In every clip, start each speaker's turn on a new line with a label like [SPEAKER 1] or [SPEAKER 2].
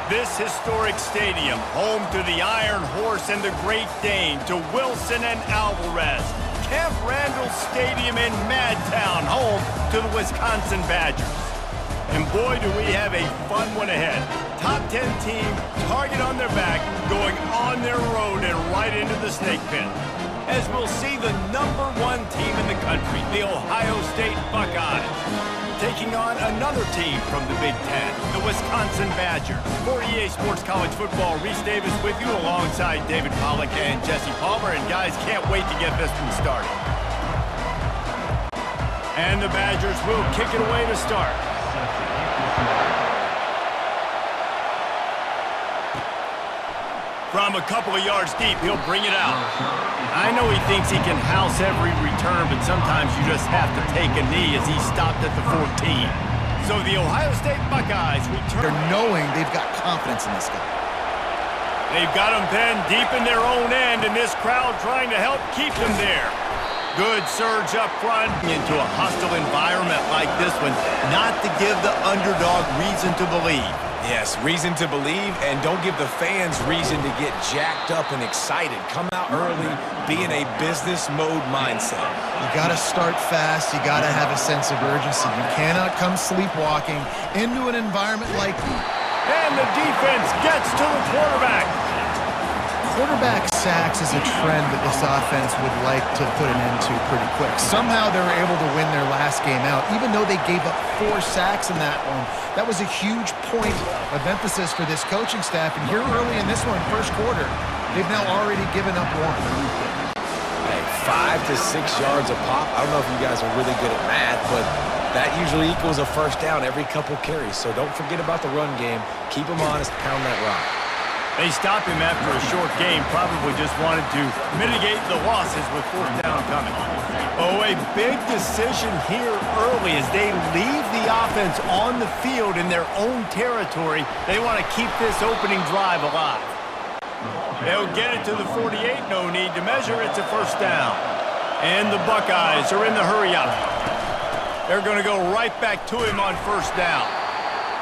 [SPEAKER 1] This historic stadium, home to the Iron Horse and the Great Dane, to Wilson and Alvarez. Camp Randall Stadium in Madtown, home to the Wisconsin Badgers. And boy, do we have a fun one ahead. Top 10 team, target on their back, going on their road and right into the snake pit. As we'll see the #1 team in the country, the Ohio State Buckeyes, taking on another team from the Big Ten, the Wisconsin Badgers. For EA Sports College Football, Reese Davis with you alongside David Pollack and Jesse Palmer. And guys, can't wait to get this one started. And the Badgers will kick it away to start. From a couple of yards deep, he'll bring it out. I know he thinks he can house every return, but sometimes you just have to take a knee as he stopped at the 14. So the Ohio State Buckeyes return.
[SPEAKER 2] They're knowing they've got confidence in this guy.
[SPEAKER 1] They've got him pinned deep in their own end, and this crowd trying to help keep them there. Good surge up front into a hostile environment like this one, not to give the underdog reason to believe.
[SPEAKER 3] Yes, reason to believe, and don't give the fans reason to get jacked up and excited. Come out early, be in a business mode mindset.
[SPEAKER 2] You got to start fast. You got to have a sense of urgency. You cannot come sleepwalking into an environment like that.
[SPEAKER 1] And the defense gets to the quarterback.
[SPEAKER 2] Quarterback sacks is a trend that this offense would like to put an end to pretty quick. Somehow they were able to win their last game out, even though they gave up 4 sacks in that one. That was a huge point of emphasis for this coaching staff. And here early in this one, first quarter, they've now already given up 1.
[SPEAKER 3] Hey, 5 to 6 yards a pop. I don't know if you guys are really good at math, but that usually equals a first down every couple carries. So don't forget about the run game. Keep them honest, pound that rock.
[SPEAKER 1] They stopped him after a short game, probably just wanted to mitigate the losses with 4th down coming. Oh, a big decision here early as they leave the offense on the field in their own territory. They want to keep this opening drive alive. They'll get it to the 48, no need to measure, it's a first down. And the Buckeyes are in the hurry up. They're going to go right back to him on first down.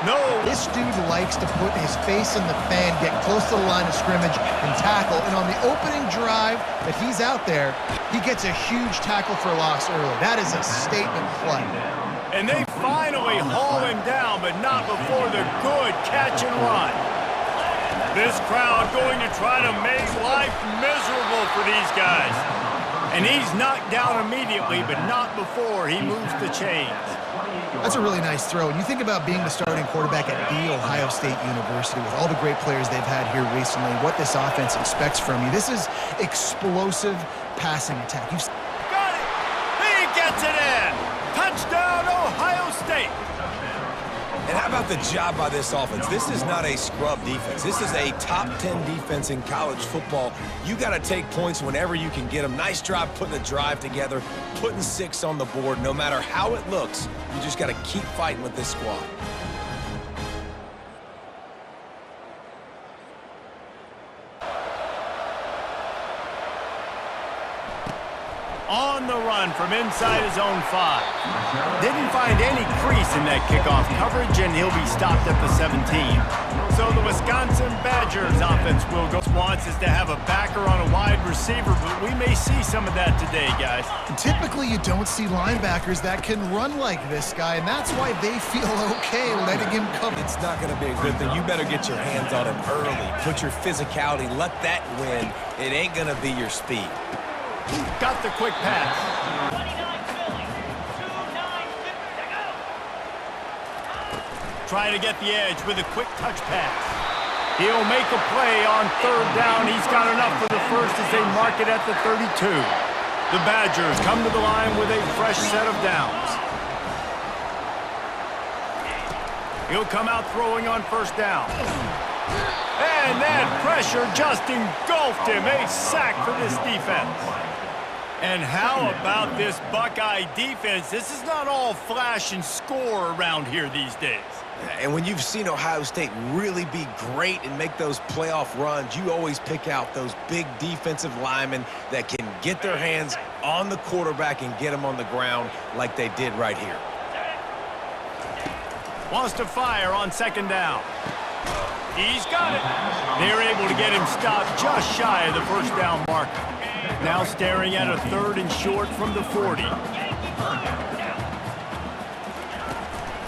[SPEAKER 1] No.
[SPEAKER 2] This dude likes to put his face in the fan, get close to the line of scrimmage, and tackle. And on the opening drive that he's out there, he gets a huge tackle for loss early. That is a statement play.
[SPEAKER 1] And they finally haul him down, but not before the good catch and run. This crowd going to try to make life miserable for these guys. And he's knocked down immediately, but not before he moves the chains.
[SPEAKER 2] That's a really nice throw. And you think about being the starting quarterback at The Ohio State University with all the great players they've had here recently, what this offense expects from you. This is explosive passing attack.
[SPEAKER 1] Got it! He gets it in! Touchdown, Ohio State!
[SPEAKER 3] And how about the job by this offense? This is not a scrub defense. This is a top 10 defense in college football. You got to take points whenever you can get them. Nice job putting the drive together, putting 6 on the board. No matter how it looks, you just got to keep fighting with this squad.
[SPEAKER 1] On the run from inside his own 5. Didn't find any crease in that kickoff coverage, and he'll be stopped at the 17. So the Wisconsin Badgers offense will go. Wants is to have a backer on a wide receiver, but we may see some of that today, guys.
[SPEAKER 2] Typically, you don't see linebackers that can run like this guy, and that's why they feel okay letting him cover.
[SPEAKER 3] It's not going to be a good thing. You better get your hands on him early. Put your physicality. Let that win. It ain't going to be your speed.
[SPEAKER 1] Got the quick pass. Trying to get the edge with a quick touch pass. He'll make a play on 3rd down. He's got enough for the first as they mark it at the 32. The Badgers come to the line with a fresh set of downs. He'll come out throwing on 1st down. And that pressure just engulfed him. A sack for this defense. And how about this Buckeye defense? This is not all flash and score around here these days.
[SPEAKER 3] And when you've seen Ohio State really be great and make those playoff runs, you always pick out those big defensive linemen that can get their hands on the quarterback and get him on the ground like they did right here.
[SPEAKER 1] Wants to fire on 2nd down. He's got it. They're able to get him stopped just shy of the first down marker. Now staring at a 3rd and short from the 40.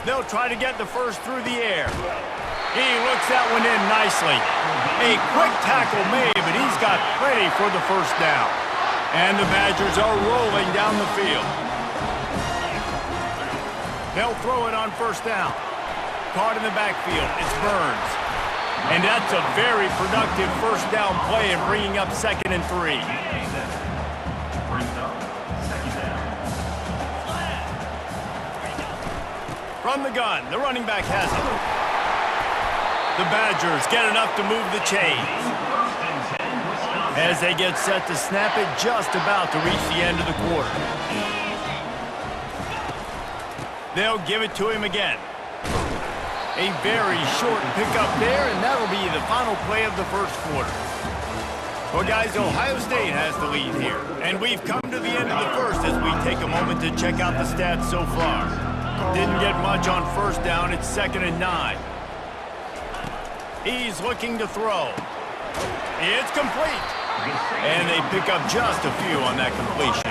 [SPEAKER 1] They'll try to get the first through the air. He looks that one in nicely. A quick tackle made, but he's got plenty for the first down. And the Badgers are rolling down the field. They'll throw it on first down. Caught in the backfield, it's Burns. And that's a very productive first down play and bringing up 2nd and 3. From the gun, the running back has it. The Badgers get enough to move the chains. As they get set to snap it, just about to reach the end of the quarter. They'll give it to him again. A very short pickup there, and that'll be the final play of the first quarter. Well, guys, Ohio State has the lead here. And we've come to the end of the first as we take a moment to check out the stats so far. Didn't get much on first down. It's 2nd and 9. He's looking to throw. It's complete. And they pick up just a few on that completion.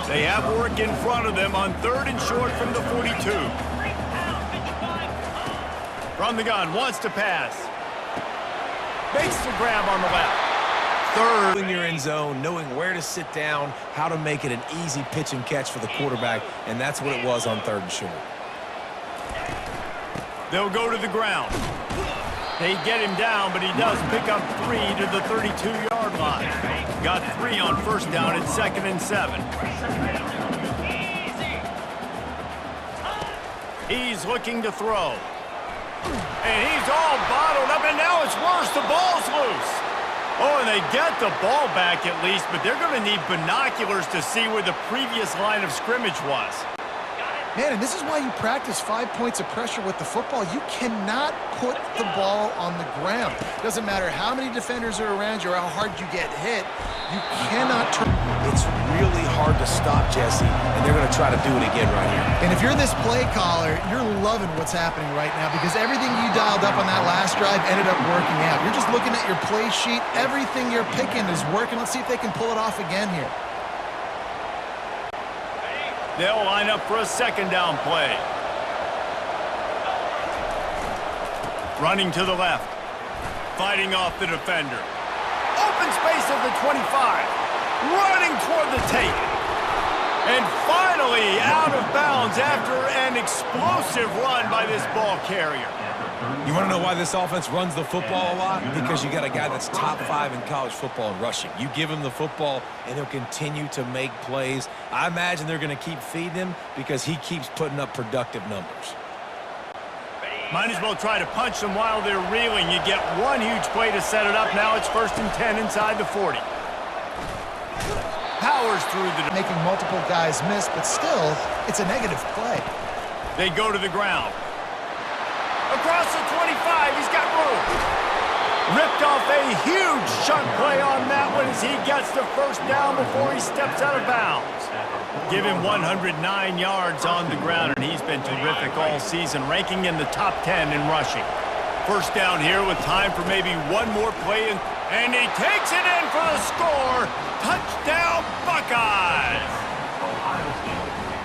[SPEAKER 1] They have work in front of them on 3rd and short from the 42. From the gun, wants to pass. Makes the grab on the left.
[SPEAKER 3] 3rd in your end zone, knowing where to sit down, how to make it an easy pitch and catch for the quarterback, and that's what it was on 3rd and short.
[SPEAKER 1] They'll go to the ground. They get him down, but he does pick up 3 to the 32-yard line. Got 3 on first down at 2nd and 7. He's looking to throw. And he's all bottled up, and now it's worse. The ball's loose. Oh, and they get the ball back at least, but they're going to need binoculars to see where the previous line of scrimmage was.
[SPEAKER 2] Man, and this is why you practice 5 points of pressure with the football. You cannot put the ball on the ground. Doesn't matter how many defenders are around you or how hard you get hit. You cannot turn.
[SPEAKER 3] It's really hard to stop, Jesse, and they're going to try to do it again right here.
[SPEAKER 2] And if you're this play caller, you're loving what's happening right now because everything you dialed up on that last drive ended up working out. You're just looking at your play sheet. Everything you're picking is working. Let's see if they can pull it off again here.
[SPEAKER 1] They'll line up for a 2nd down play. Running to the left. Fighting off the defender. Open space at the 25. Running toward the tape. And finally out of bounds after an explosive run by this ball carrier.
[SPEAKER 3] You want to know why this offense runs the football a lot? Because you got a guy that's top 5 in college football in rushing. You give him the football, and he'll continue to make plays. I imagine they're going to keep feeding him because he keeps putting up productive numbers.
[SPEAKER 1] Might as well try to punch them while they're reeling. You get one huge play to set it up. Now it's 1st and 10 inside the 40. Powers through the...
[SPEAKER 2] Making multiple guys miss, but still, it's a negative play.
[SPEAKER 1] They go to the ground. Across the 25, he's got room. Ripped off a huge chunk play on that one as he gets the first down before he steps out of bounds. Give him 109 yards on the ground, and he's been terrific all season, ranking in the top 10 in rushing. First down here with time for maybe one more play, and he takes it in for the score. Touchdown, Buckeyes!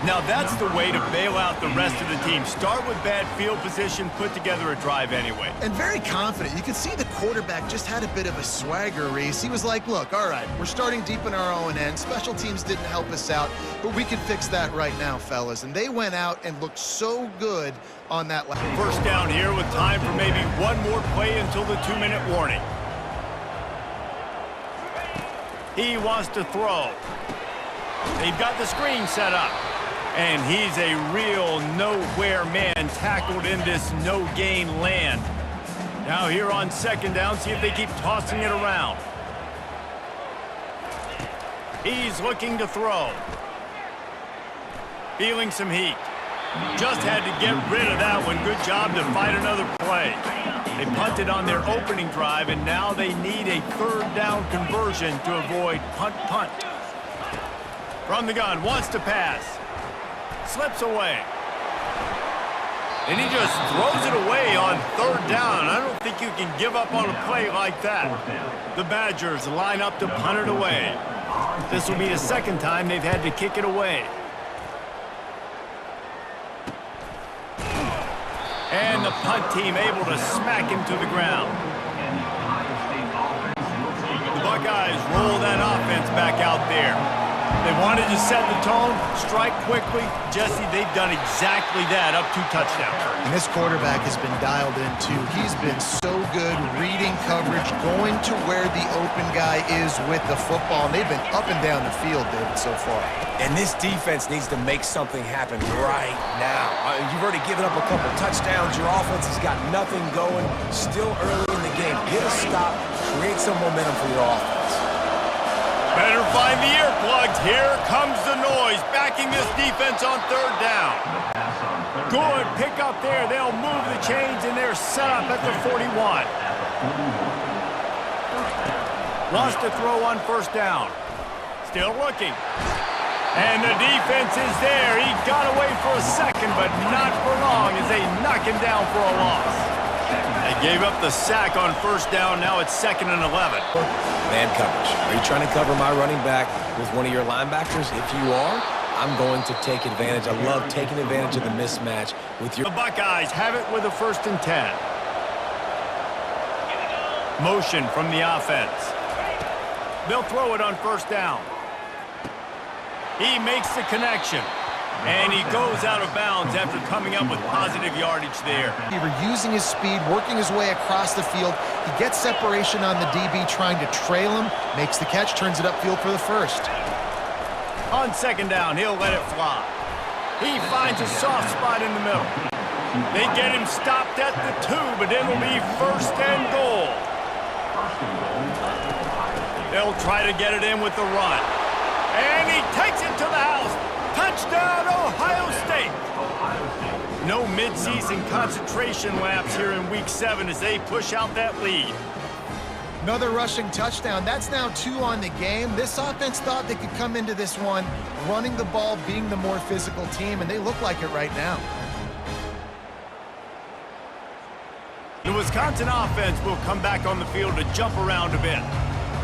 [SPEAKER 1] Now that's the way to bail out the rest of the team. Start with bad field position, put together a drive anyway.
[SPEAKER 2] And very confident. You could see the quarterback just had a bit of a swagger, Reese. He was like, look, all right, we're starting deep in our own end. Special teams didn't help us out, but we can fix that right now, fellas. And they went out and looked so good on that last.
[SPEAKER 1] First down here with time for maybe one more play until the 2-minute warning. He wants to throw. They've got the screen set up. And he's a real nowhere man tackled in this no-gain land. Now here on 2nd down, see if they keep tossing it around. He's looking to throw. Feeling some heat. Just had to get rid of that one. Good job to fight another play. They punted on their opening drive, and now they need a 3rd down conversion to avoid punt. From the gun, wants to pass. Slips away. And he just throws it away on third down. I don't think you can give up on a play like that. The Badgers line up to punt it away. This will be the second time they've had to kick it away. And the punt team able to smack him to the ground. The Buckeyes roll that offense back out there. They wanted to set the tone, strike quickly. Jesse, they've done exactly that, up 2 touchdowns.
[SPEAKER 2] And this quarterback has been dialed in, too. He's been so good reading coverage, going to where the open guy is with the football. And they've been up and down the field, David, so far.
[SPEAKER 3] And this defense needs to make something happen right now. You've already given up a couple touchdowns. Your offense has got nothing going. Still early in the game. Get a stop. Create some momentum for your offense.
[SPEAKER 1] Better find the earplugs. Here comes the noise, backing this defense on third down. Good pick up there. They'll move the chains, and they're set up at the 41. Lost to throw on first down. Still looking. And the defense is there. He got away for a second, but not for long as they knock him down for a loss. They gave up the sack on first down. Now it's 2nd and 11.
[SPEAKER 3] Man coverage. Are you trying to cover my running back with one of your linebackers? If you are, I'm going to take advantage. I love taking advantage of the mismatch with your...
[SPEAKER 1] The Buckeyes have it with a 1st and 10. Motion from the offense. They'll throw it on first down. He makes the connection. And he goes out of bounds after coming up with positive yardage there.
[SPEAKER 2] He was using his speed, working his way across the field. He gets separation on the DB, trying to trail him, makes the catch, turns it upfield for the first.
[SPEAKER 1] On 2nd down, he'll let it fly. He finds a soft spot in the middle. They get him stopped at the 2, but it'll be 1st and goal. They'll try to get it in with the run. And he takes it to the house. Touchdown, Ohio State! No midseason concentration laps here in Week 7 as they push out that lead.
[SPEAKER 2] Another rushing touchdown. That's now 2 on the game. This offense thought they could come into this one running the ball, being the more physical team, and they look like it right now.
[SPEAKER 1] The Wisconsin offense will come back on the field to jump around a bit.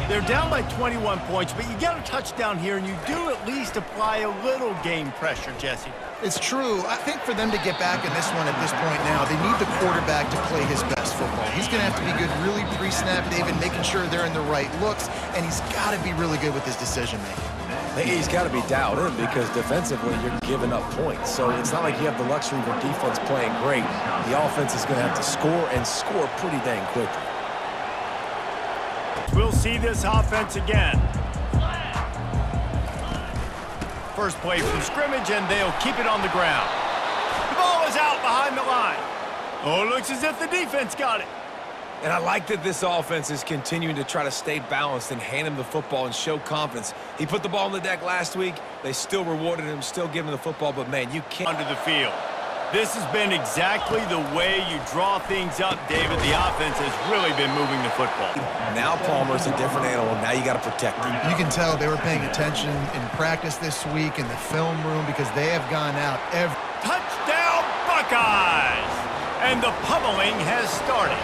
[SPEAKER 1] They're down by 21 points, but you get a touchdown here, and you do at least apply a little game pressure, Jesse.
[SPEAKER 2] It's true. I think for them to get back in this one at this point now, they need the quarterback to play his best football. He's going to have to be good really pre-snap, David, making sure they're in the right looks, and he's got to be really good with his decision-making.
[SPEAKER 3] He's got to be dialed in because defensively you're giving up points. So it's not like you have the luxury of a defense playing great. The offense is going to have to score and score pretty dang quickly.
[SPEAKER 1] We'll see this offense again. First play from scrimmage, and they'll keep it on the ground. The ball is out behind the line. Oh, it looks as if the defense got it.
[SPEAKER 3] And I like that this offense is continuing to try to stay balanced and hand him the football and show confidence. He put the ball on the deck last week. They still rewarded him, still giving him the football, but, man, you can't...
[SPEAKER 1] Onto the field. This has been exactly the way you draw things up, David. The offense has really been moving the football.
[SPEAKER 3] Now Palmer's a different animal. Now you got to protect him.
[SPEAKER 2] You can tell they were paying attention in practice this week in the film room because they have gone out every...
[SPEAKER 1] Touchdown, Buckeyes! And the pummeling has started.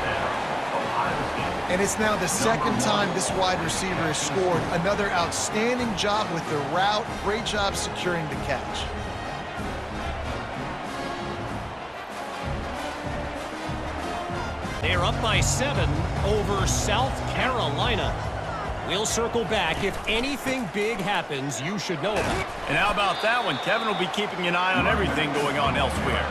[SPEAKER 2] And it's now the 2nd time this wide receiver has scored. Another outstanding job with the route. Great job securing the catch.
[SPEAKER 4] They're up by 7 over South Carolina. We'll circle back. If anything big happens, you should know about it.
[SPEAKER 1] And how about that one? Kevin will be keeping an eye on everything going on elsewhere.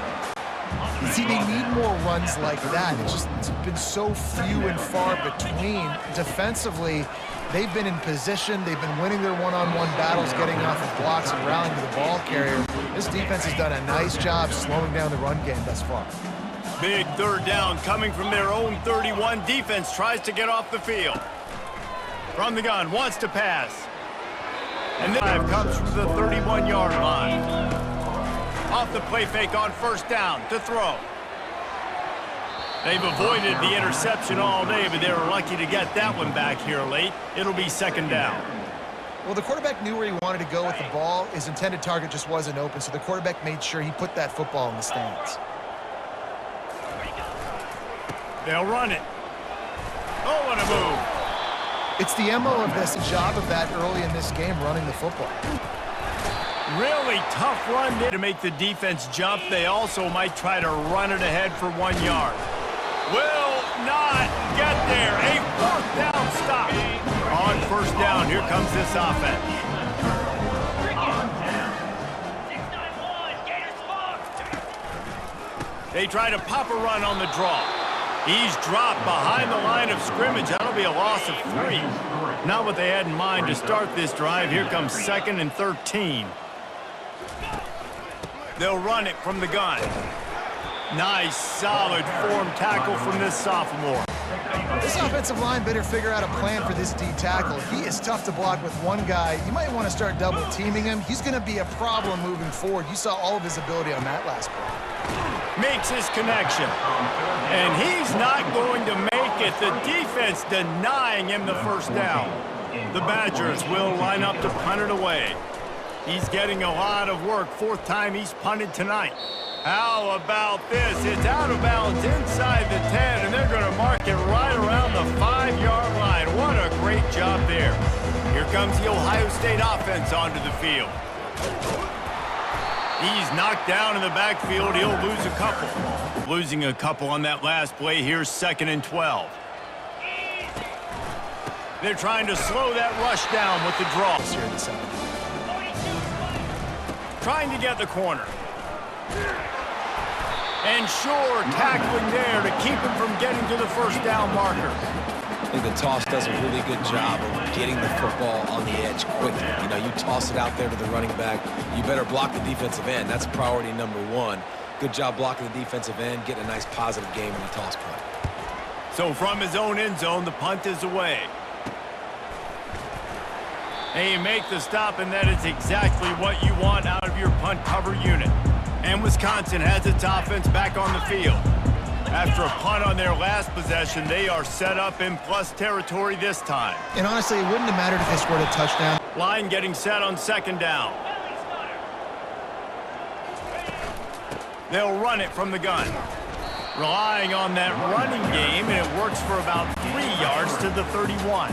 [SPEAKER 2] You see, they need more runs like that. It's been so few and far between. Defensively, they've been in position. They've been winning their one-on-one battles, getting off of blocks and rallying to the ball carrier. This defense has done a nice job slowing down the run game thus far.
[SPEAKER 1] Big 3rd down coming from their own 31. Defense tries to get off the field. From the gun, wants to pass. And this drive comes from the 31-yard line. Off the play fake on first down to throw. They've avoided the interception all day, but they were lucky to get that one back here late. It'll be 2nd down.
[SPEAKER 2] Well, the quarterback knew where he wanted to go with the ball. His intended target just wasn't open, so the quarterback made sure he put that football in the stands.
[SPEAKER 1] They'll run it. Oh, what a move.
[SPEAKER 2] It's the MO of this job of that early in this game, running the football.
[SPEAKER 1] Really tough run there to make the defense jump. They also might try to run it ahead for 1 yard. Will not get there. A fourth down stop. On first down, here comes this offense. They try to pop a run on the draw. He's dropped behind the line of scrimmage. That'll be a loss of 3. Not what they had in mind to start this drive. Here comes 2nd and 13. They'll run it from the gun. Nice, solid form tackle from this sophomore.
[SPEAKER 2] This offensive line better figure out a plan for this D tackle. He is tough to block with one guy. You might want to start double teaming him. He's going to be a problem moving forward. You saw all of his ability on that last play.
[SPEAKER 1] Makes his connection. And he's not going to make it. The defense denying him the first down. The Badgers will line up to punt it away. He's getting a lot of work. 4th time he's punted tonight. How about this? It's out of bounds inside the 10, and they're going to mark it right around the 5-yard line. What a great job there. Here comes the Ohio State offense onto the field. He's knocked down in the backfield. He'll lose a couple. Losing a couple on that last play. Here's 2nd and 12. They're trying to slow that rush down with the draw.
[SPEAKER 2] Here in the second.
[SPEAKER 1] Trying to get the corner. And sure, tackling there to keep him from getting to the first down marker.
[SPEAKER 3] I think the toss does a really good job of getting the football on the edge quickly. You know, you toss it out there to the running back, you better block the defensive end. That's priority number 1. Good job blocking the defensive end, getting a nice positive game in the toss play.
[SPEAKER 1] So from his own end zone, the punt is away. They make the stop, and that is exactly what you want out of your punt cover unit. And Wisconsin has its offense back on the field. After a punt on their last possession, they are set up in plus territory this time.
[SPEAKER 2] And honestly, it wouldn't have mattered if they scored a touchdown.
[SPEAKER 1] Line getting set on 2nd down. They'll run it from the gun. Relying on that running game, and it works for about 3 yards to the 31.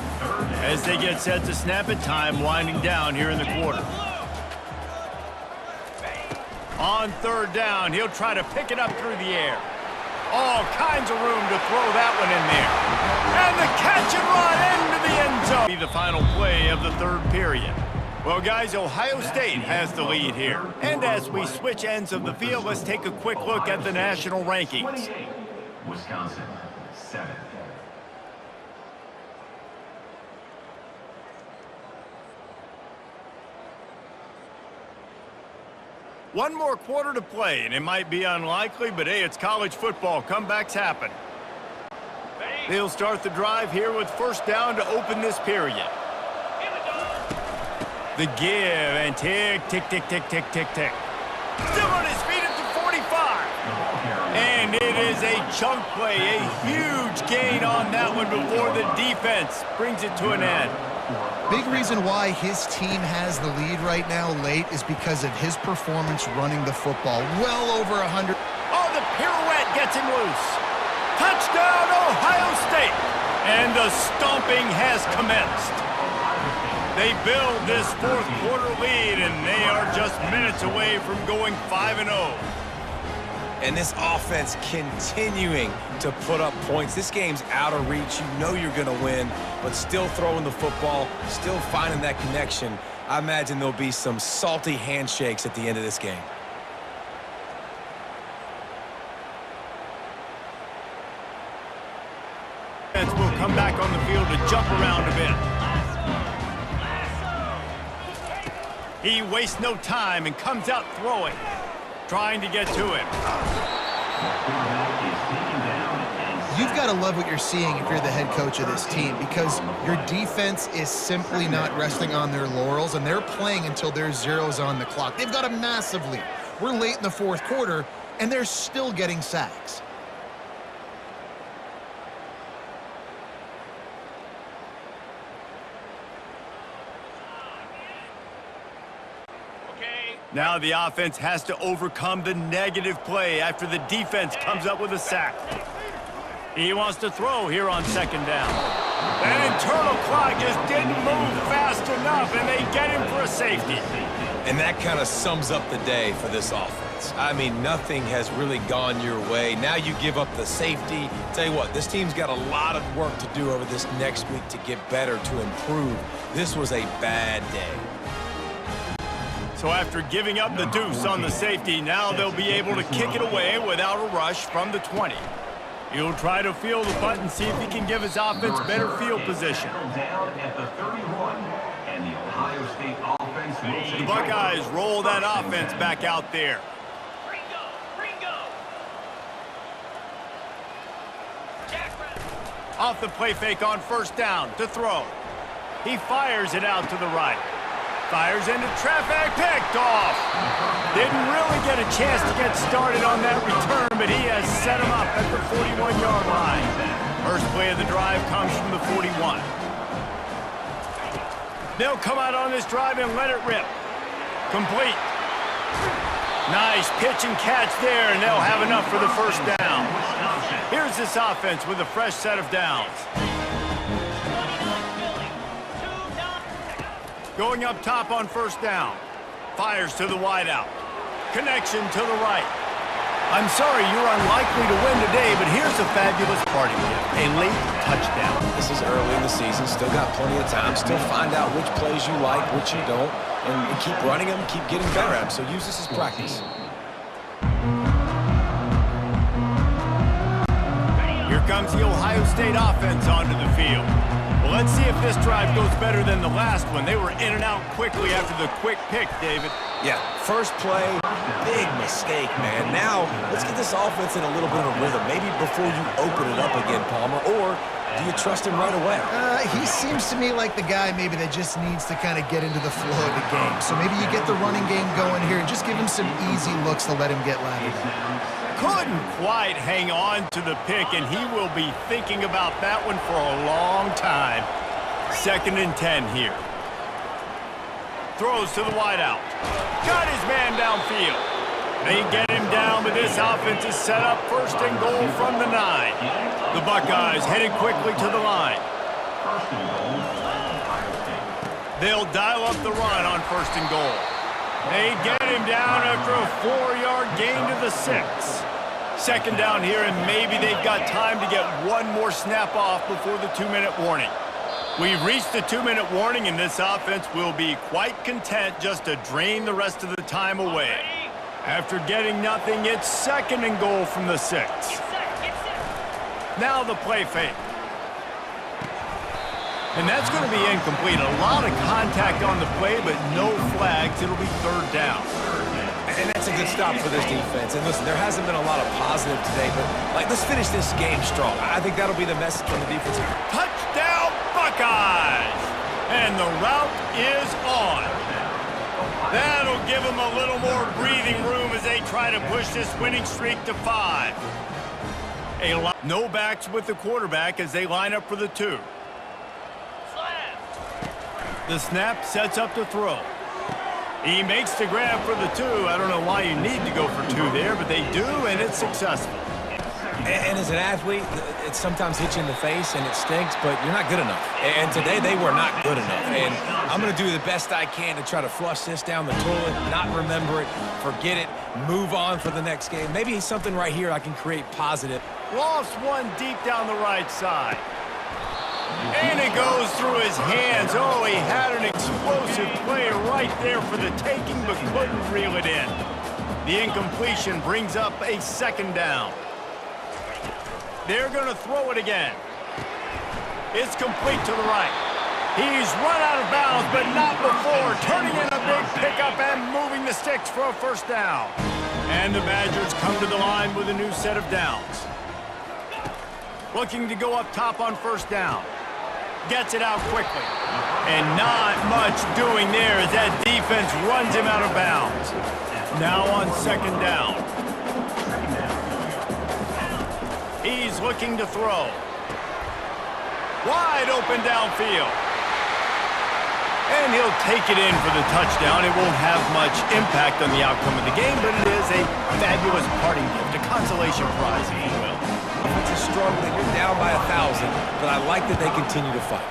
[SPEAKER 1] As they get set to snap it, time winding down here in the quarter. On 3rd down, he'll try to pick it up through the air. All kinds of room to throw that one in there. And the catch and run into the end zone. Be the final play of the 3rd period. Well, guys, Ohio State has the lead here. And as we switch ends of the field, let's take a quick look at the national rankings.
[SPEAKER 5] Wisconsin, 7th.
[SPEAKER 1] One more quarter to play, and it might be unlikely, but hey, it's college football. Comebacks happen. They'll start the drive here with first down to open this period. The give, and tick, tick, tick, tick, tick, tick, tick. Still on his feet at the 45. And it is a chunk play, a huge gain on that one before the defense brings it to an end.
[SPEAKER 2] Big reason why his team has the lead right now late is because of his performance running the football. Well over 100.
[SPEAKER 1] Oh, the pirouette gets him loose. Touchdown, Ohio State. And the stomping has commenced. They build this 4th quarter lead, and they are just minutes away from going 5-0.
[SPEAKER 3] And this offense continuing to put up points. This game's out of reach. You know you're going to win, but still throwing the football, still finding that connection. I imagine there'll be some salty handshakes at the end of this game.
[SPEAKER 1] Will come back on the field to jump around a bit. He wastes no time and comes out throwing, trying to get to him.
[SPEAKER 2] You've got to love what you're seeing if you're the head coach of this team, because your defense is simply not resting on their laurels, and they're playing until there's zeros on the clock. They've got a massive lead. We're late in the 4th quarter, and they're still getting sacks.
[SPEAKER 1] Now the offense has to overcome the negative play after the defense comes up with a sack. He wants to throw here on second down. That internal clock just didn't move fast enough, and they get him for a safety.
[SPEAKER 3] And that kind of sums up the day for this offense. I mean, nothing has really gone your way. Now you give up the safety. Tell you what, this team's got a lot of work to do over this next week to get better, to improve. This was a bad day.
[SPEAKER 1] So after giving up the deuce on the safety, now they'll be able to kick it away without a rush from the 20. He'll try to feel the punt and see if he can give his offense better field position.
[SPEAKER 5] Down at the 31, and the Ohio State offense will take
[SPEAKER 1] The Buckeyes roll that offense back out there. Off the play fake on first down to throw. He fires it out to the right. Fires into traffic, picked off. Didn't really get a chance to get started on that return, but he has set him up at the 41-yard line. First play of the drive comes from the 41. They'll come out on this drive and let it rip. Complete. Nice pitch and catch there, and they'll have enough for the first down. Here's this offense with a fresh set of downs. Going up top on first down. Fires to the wideout. Connection to the right. I'm sorry you're unlikely to win today, but here's a fabulous party gift. A late touchdown.
[SPEAKER 3] This is early in the season. Still got plenty of time. Still find out which plays you like, which you don't. And keep running them, keep getting better at them. So use this as practice.
[SPEAKER 1] Here comes the Ohio State offense onto the field. Well, let's see if this drive goes better than the last one. They were in and out quickly after the quick pick, David.
[SPEAKER 3] Yeah, first play, big mistake, man. Now, let's get this offense in a little bit of a rhythm. Maybe before you open it up again, Palmer, or do you trust him right away?
[SPEAKER 2] He seems to me like the guy maybe that just needs to kind of get into the flow of the game. So maybe you get the running game going here and just give him some easy looks to let him get lathered up.
[SPEAKER 1] Couldn't quite hang on to the pick, and he will be thinking about that one for a long time. 2nd and 10 here. Throws to the wideout. Got his man downfield. They get him down, but this offense is set up 1st and goal from the 9. The Buckeyes headed quickly to the line. They'll dial up the run on 1st and goal. They get him down after a 4-yard gain to the 6. 2nd down here, and maybe they've got time to get one more snap off before the 2-minute warning. We've reached the 2-minute warning, and this offense will be quite content just to drain the rest of the time away. After getting nothing, it's 2nd and goal from the 6. Now the play fake. And that's going to be incomplete. A lot of contact on the play, but no flags. It'll be 3rd down.
[SPEAKER 3] And that's a good stop for this defense. And listen, there hasn't been a lot of positive today, but let's finish this game strong. I think that'll be the message from the defense.
[SPEAKER 1] Touchdown, Buckeyes! And the route is on. That'll give them a little more breathing room as they try to push this winning streak to 5. No backs with the quarterback as they line up for the 2. The snap sets up the throw. He makes the grab for the 2. I don't know why you need to go for 2 there, but they do, and it's successful.
[SPEAKER 3] And as an athlete, it sometimes hits you in the face, and it stinks, but you're not good enough. And today, they were not good enough. And I'm going to do the best I can to try to flush this down the toilet, not remember it, forget it, move on for the next game. Maybe something right here I can create positive.
[SPEAKER 1] Lost one deep down the right side. And it goes through his hands. Oh, he had an explosive play right there for the taking, but couldn't reel it in. The incompletion brings up a 2nd down. They're going to throw it again. It's complete to the right. He's run out of bounds, but not before turning in a big pickup and moving the sticks for a 1st down. And the Badgers come to the line with a new set of downs. Looking to go up top on 1st down. Gets it out quickly. And not much doing there as that defense runs him out of bounds. Now on 2nd down. He's looking to throw. Wide open downfield. And he'll take it in for the touchdown. It won't have much impact on the outcome of the game, but it is a fabulous parting gift, a consolation prize, if you will.
[SPEAKER 3] It's struggling, you're down by 1,000, but I like that they continue to fight.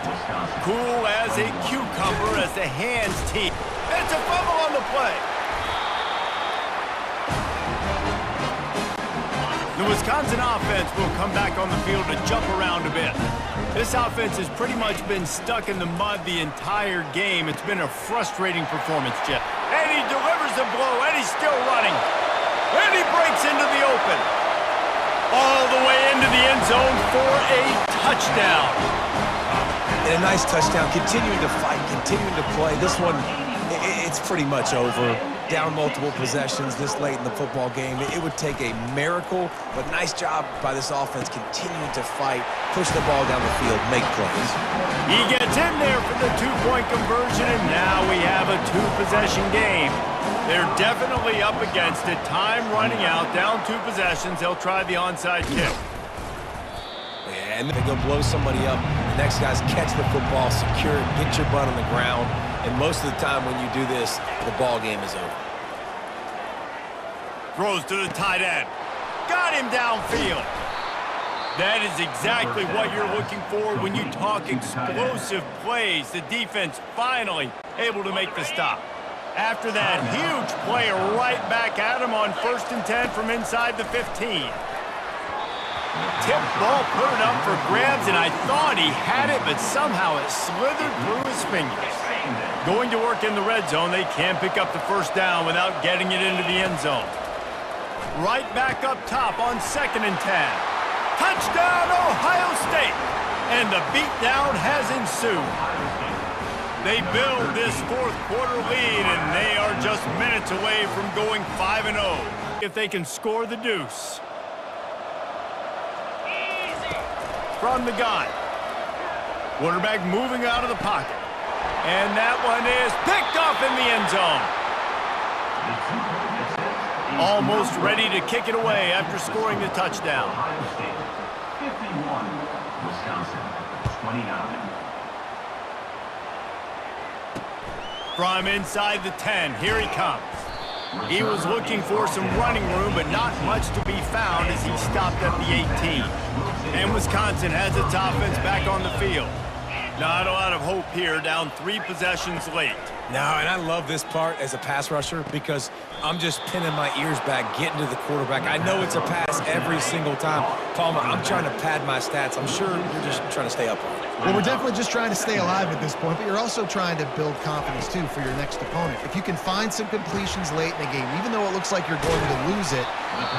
[SPEAKER 1] Cool as a cucumber as the hands team. It's a fumble on the play. The Wisconsin offense will come back on the field to jump around a bit. This offense has pretty much been stuck in the mud the entire game. It's been a frustrating performance, Jeff. And he delivers the blow, and he's still running. And he breaks into the open. All the way into the end zone for a touchdown.
[SPEAKER 3] And a nice touchdown, continuing to fight, continuing to play. This one, it's pretty much over. Down multiple possessions this late in the football game. It would take a miracle, but nice job by this offense continuing to fight, push the ball down the field, make plays.
[SPEAKER 1] He gets in there for the two-point conversion, and now we have a two-possession game. They're definitely up against it. Time running out, down 2 possessions. They'll try the onside kick.
[SPEAKER 3] And they go blow somebody up. The next guys catch the football, secure it, get your butt on the ground. And most of the time when you do this, the ball game is over.
[SPEAKER 1] Throws to the tight end. Got him downfield. That is exactly what you're looking for when you talk explosive plays. The defense finally able to make the stop. After that huge play right back at him on 1st and 10 from inside the 15. Tip ball, put it up for grabs, and I thought he had it, but somehow it slithered through his fingers. Going to work in the red zone, they can't pick up the first down without getting it into the end zone. Right back up top on 2nd and 10. Touchdown, Ohio State! And the beatdown has ensued. They build this 4th quarter lead, and they are just minutes away from going 5-0 if they can score the deuce. From the gun. Quarterback moving out of the pocket. And that one is picked off in the end zone. Almost ready to kick it away after scoring the touchdown.
[SPEAKER 5] Ohio State 51, Wisconsin 29.
[SPEAKER 1] From inside the 10, here he comes. He was looking for some running room, but not much to be found as he stopped at the 18. And Wisconsin has its offense back on the field. Not a lot of hope here, down 3 possessions late.
[SPEAKER 3] No, and I love this part as a pass rusher because I'm just pinning my ears back, getting to the quarterback. I know it's a pass every single time. Palmer, I'm trying to pad my stats. I'm sure you're just trying to stay up on it.
[SPEAKER 2] Well, we're definitely just trying to stay alive at this point, but you're also trying to build confidence, too, for your next opponent. If you can find some completions late in the game, even though it looks like you're going to lose it,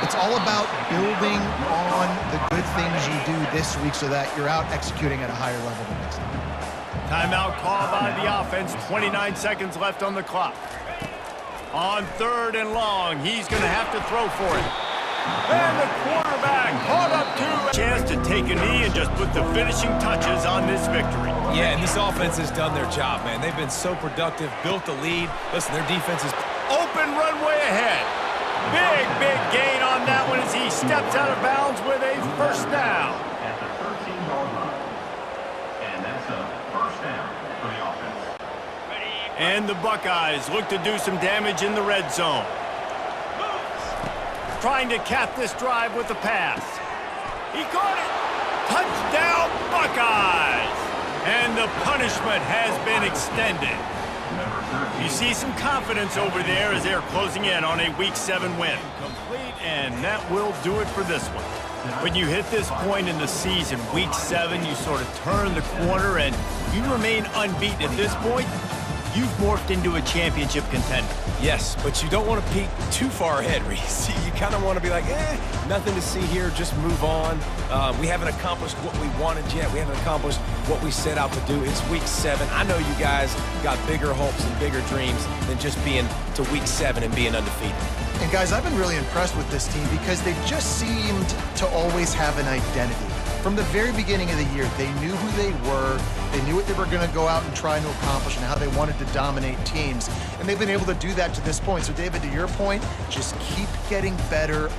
[SPEAKER 2] it's all about building on the good things you do this week so that you're out executing at a higher level the next time.
[SPEAKER 1] Timeout called by the offense. 29 seconds left on the clock. On 3rd and long, he's going to have to throw for it. And the quarterback caught up to chance to take a knee and just put the finishing touches on this victory.
[SPEAKER 3] Yeah, and this offense has done their job, man. They've been so productive, built the lead. Listen, their defense is
[SPEAKER 1] Open runway ahead. Big gain on that one as he steps out of bounds with a first down.
[SPEAKER 5] At the 13-yard line. And that's a first down for the offense.
[SPEAKER 1] And the Buckeyes look to do some damage in the red zone. Trying to cap this drive with the pass. He caught it. Touchdown, Buckeyes! And the punishment has been extended. You see some confidence over there as they're closing in on a Week 7 win. Complete, and that will do it for this one. When you hit this point in the season, Week 7, you sort of turn the corner and you remain unbeaten. At this point, you've morphed into a championship contender.
[SPEAKER 3] Yes, but you don't want to peek too far ahead, Reese. You kind of want to be like, nothing to see here, just move on. We haven't accomplished what we wanted yet. We haven't accomplished what we set out to do. It's Week 7. I know you guys got bigger hopes and bigger dreams than just being to Week 7 and being undefeated.
[SPEAKER 2] And guys, I've been really impressed with this team because they've just seemed to always have an identity. From the very beginning of the year, they knew who they were, they knew what they were going to go out and try to accomplish and how they wanted to dominate teams. And they've been able to do that to this point. So, David, to your point, just keep getting better.